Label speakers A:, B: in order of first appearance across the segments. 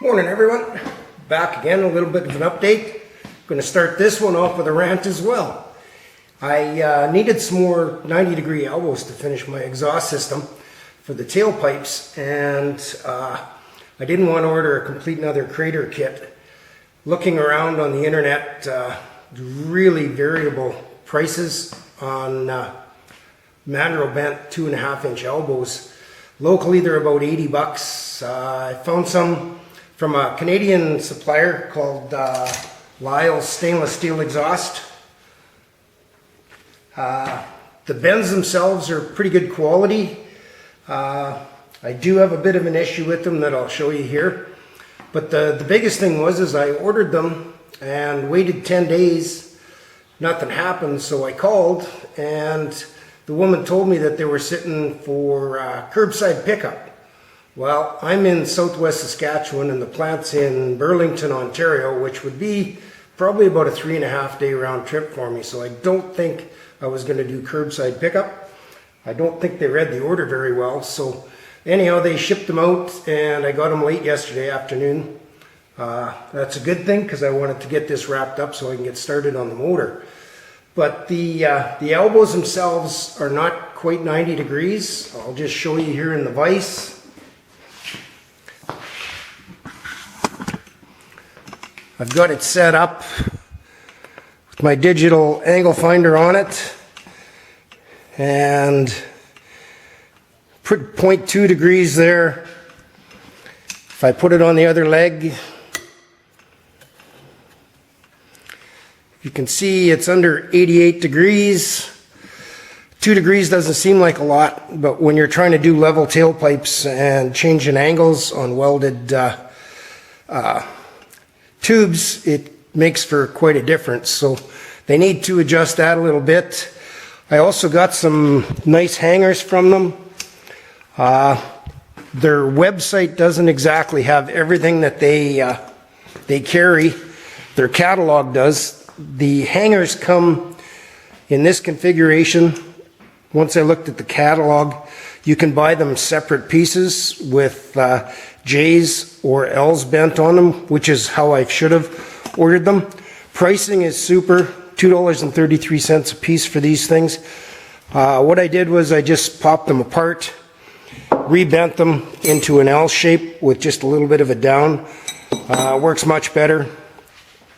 A: Morning everyone, back again, a little bit of an update. Going to start this one off with a rant as well. I needed some more 90-degree elbows to finish my exhaust system for the tailpipes, and I didn't want to order a complete another crater kit. Looking around on the internet, really variable prices on mandrel bent 2.5-inch elbows. Locally they're about 80 bucks. I found some from a Canadian supplier called Lyle's Stainless Steel Exhaust. The bends themselves are pretty good quality. I do have a bit of an issue with them that I'll show you here. But the biggest thing was I ordered them and waited 10 days. Nothing happened, so I called, and the woman told me that they were sitting for curbside pickup. Well, I'm in southwest Saskatchewan and the plant's in Burlington, Ontario, which would be probably about a 3.5-day round trip for me. So I don't think I was going to do curbside pickup. I don't think they read the order very well. So anyhow, they shipped them out and I got them late yesterday afternoon. That's a good thing because I wanted to get this wrapped up so I can get started on the motor. But the elbows themselves are not quite 90 degrees. I'll just show you here in the vise. I've got it set up with my digital angle finder on it, and 0.2 degrees there. If I put it on the other leg, you can see it's under 88 degrees. 2 degrees doesn't seem like a lot, but when you're trying to do level tailpipes and changing angles on welded tubes, it makes for quite a difference. So they need to adjust that a little bit. I also got some nice hangers from them. Their website doesn't exactly have everything that they carry. Their catalog does. The hangers come in this configuration. Once I looked at the catalog, you can buy them separate pieces with J's or L's bent on them, which is how I should have ordered them. Pricing is super, $2.33 a piece for these things. What I did was I just popped them apart, rebent them into an L shape with just a little bit of a down. Works much better,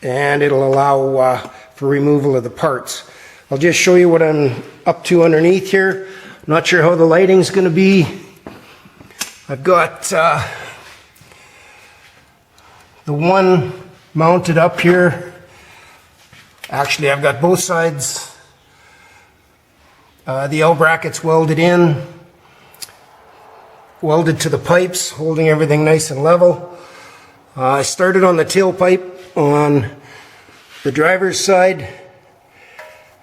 A: and it'll allow for removal of the parts. I'll just show you what I'm up to underneath here. I'm not sure how the lighting's going to be. I've got the one mounted up here. Actually, I've got both sides. The L brackets welded in, welded to the pipes, holding everything nice and level. I started on the tailpipe on the driver's side.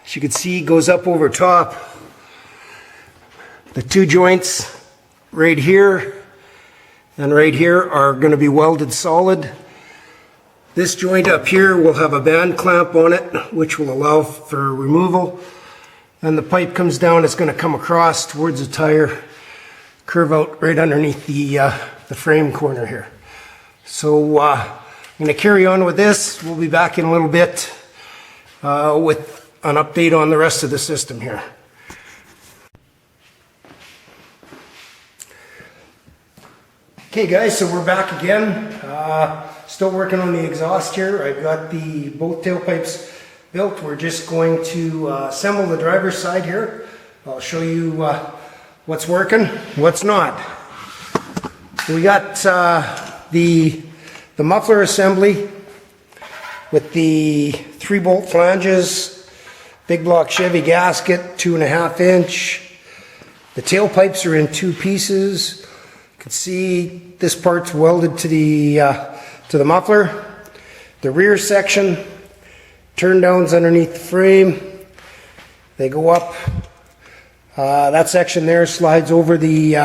A: As you can see, it goes up over top. The two joints right here and right here are going to be welded solid. This joint up here will have a band clamp on it, which will allow for removal. And the pipe comes down, it's going to come across towards the tire, curve out right underneath the frame corner here. So I'm going to carry on with this. We'll be back in a little bit with an update on the rest of the system here. Okay guys, so we're back again. Still working on the exhaust here. I've got both tailpipes built. We're just going to assemble the driver's side here. I'll show you what's working, what's not. We got the muffler assembly with the 3-bolt flanges, big block Chevy gasket, 2.5-inch. The tailpipes are in 2 pieces. You can see this part's welded to the muffler. The rear section, turn downs underneath the frame. They go up. That section there slides over the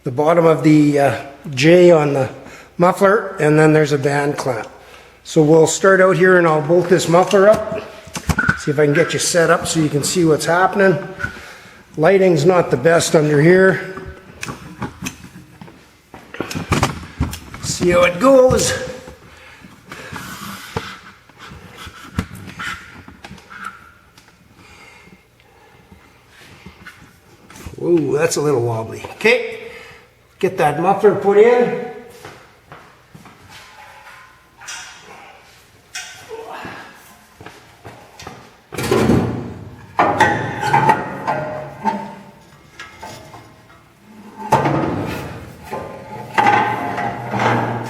A: bottom of the J on the muffler, and then there's a band clamp. So we'll start out here and I'll bolt this muffler up. See if I can get you set up so you can see what's happening. Lighting's not the best under here. See how it goes. Ooh, that's a little wobbly. Okay, get that muffler put in.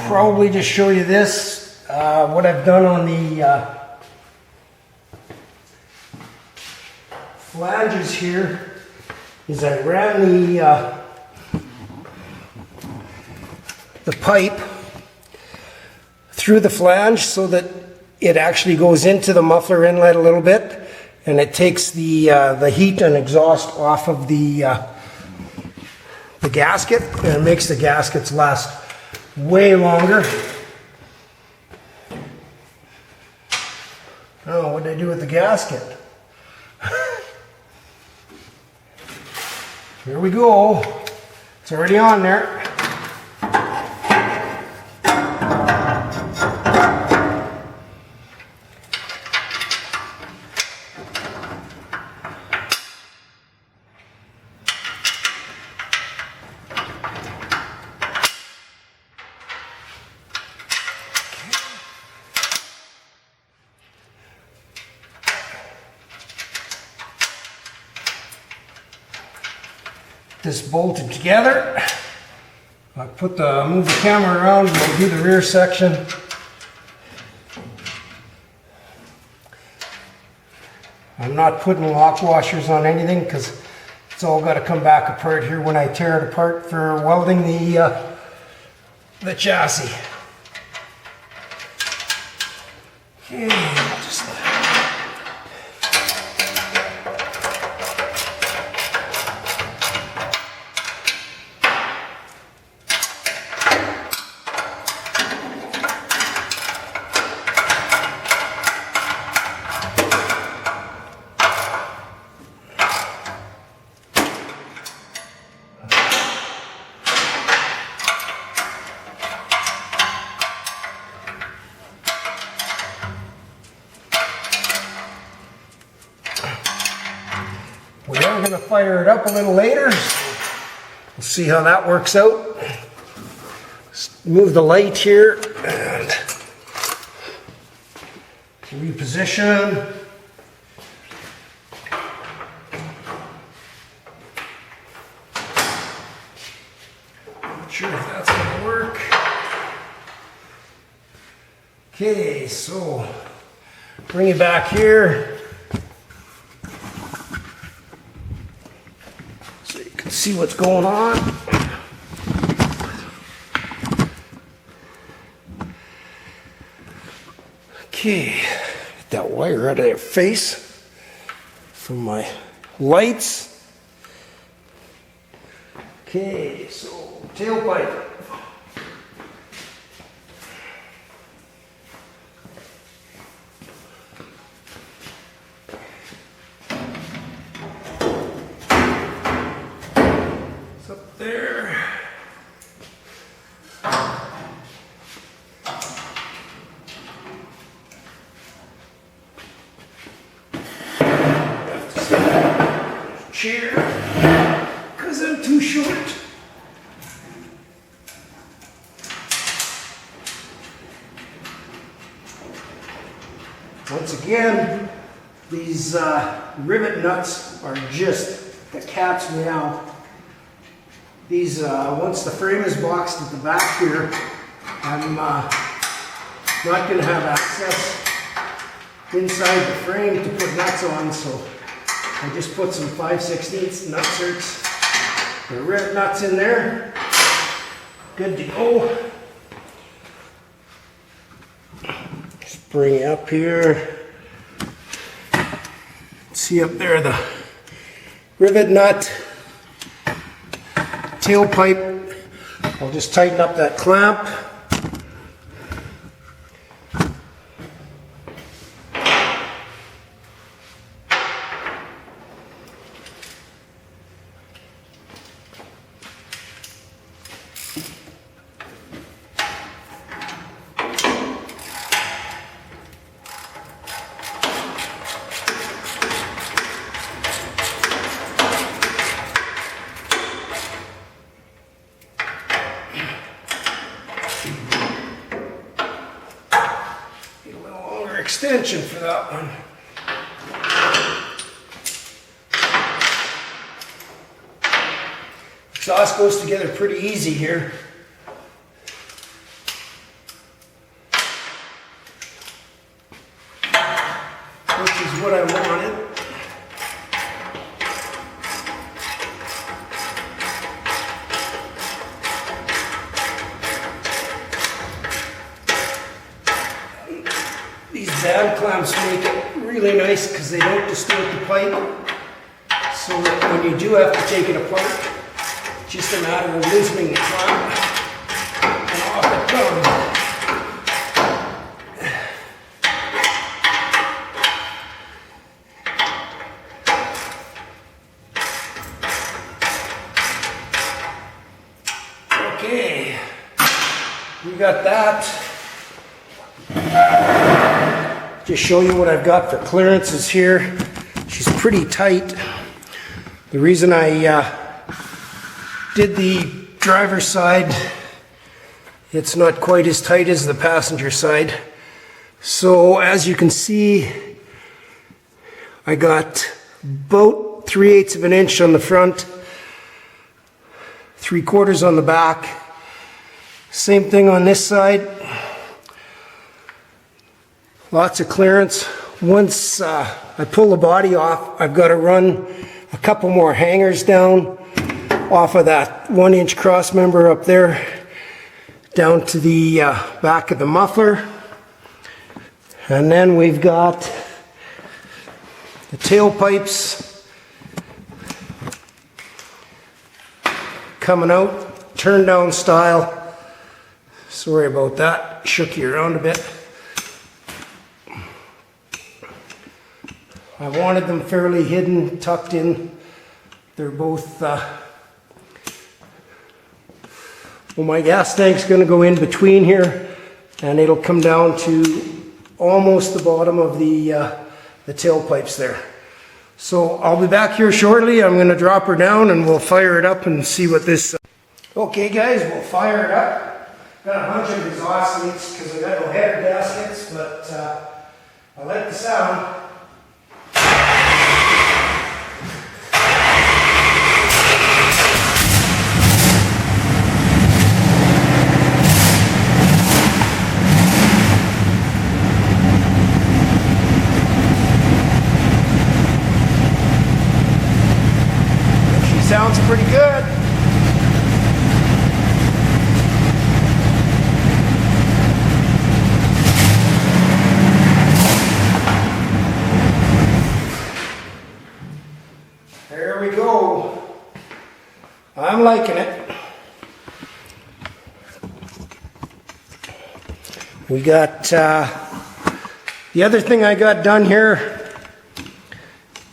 A: Probably just show you this, what I've done on the flanges here is I ran the pipe through the flange so that it actually goes into the muffler inlet a little bit, and it takes the heat and exhaust off of the gasket, and it makes the gaskets last way longer. Oh, what did I do with the gasket? Here we go. It's already on there. This bolted together. I move the camera around and we'll do the rear section. I'm not putting lock washers on anything because it's all got to come back apart here when I tear it apart for welding the chassis. Okay, just we are going to fire it up a little later. We'll see how that works out. Just move the light here and reposition. Not sure if that's going to work. Okay, so bring it back here. See what's going on. Okay, get that wire out of their face from my lights. Okay, so tailpipe. Up there. Chair because I'm too short. Once again, these rivet nuts are just the cat's meow. These, once the frame is boxed at the back here, I'm not going to have access inside the frame to put nuts on, so I just put some 5/16 nut certs, the rivet nuts in there. Good to go. Just bring it up here. See up there the rivet nut. Tailpipe, I'll just tighten up that clamp. extension for that one. Exhaust goes together pretty easy here. Which is what I wanted. These band clamps make it really nice because they don't distort the pipe. So that when you do have to take it apart, it's just a matter of loosening the clamp and off it comes. Okay, we got that. Just show you what I've got for clearances here. She's pretty tight. The reason I did the driver's side, it's not quite as tight as the passenger side. So as you can see, I got about 3/8 of an inch on the front, 3/4 on the back. Same thing on this side. Lots of clearance. Once I pull the body off, I've got to run a couple more hangers down off of that 1-inch cross member up there down to the back of the muffler. And then we've got the tailpipes coming out, turn down style. Sorry about that, shook you around a bit. I wanted them fairly hidden, tucked in. They're both, well, my gas tank's gonna go in between here and it'll come down to almost the bottom of the tailpipes there. So I'll be back here shortly. I'm gonna drop her down and we'll fire it up and see what this... Okay guys, we'll fire it up. Got a bunch of exhaust leaks because I got no header gaskets, but I like the sound. Sounds pretty good. There we go. I'm liking it. We got the other thing I got done here.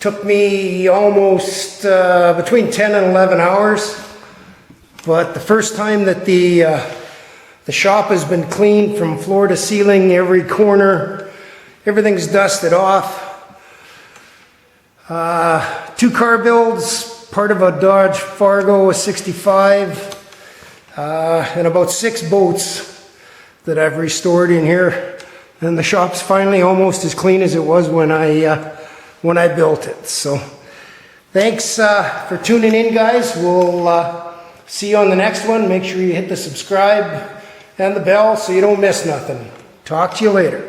A: Took me almost between 10 and 11 hours, but the first time that the shop has been cleaned from floor to ceiling, every corner, everything's dusted off. 2 car builds, part of a Dodge Fargo, a 65, and about 6 boats that I've restored in here. And the shop's finally almost as clean as it was when I built it. So thanks for tuning in, guys. We'll see you on the next one. Make sure you hit the subscribe and the bell so you don't miss nothing. Talk to you later.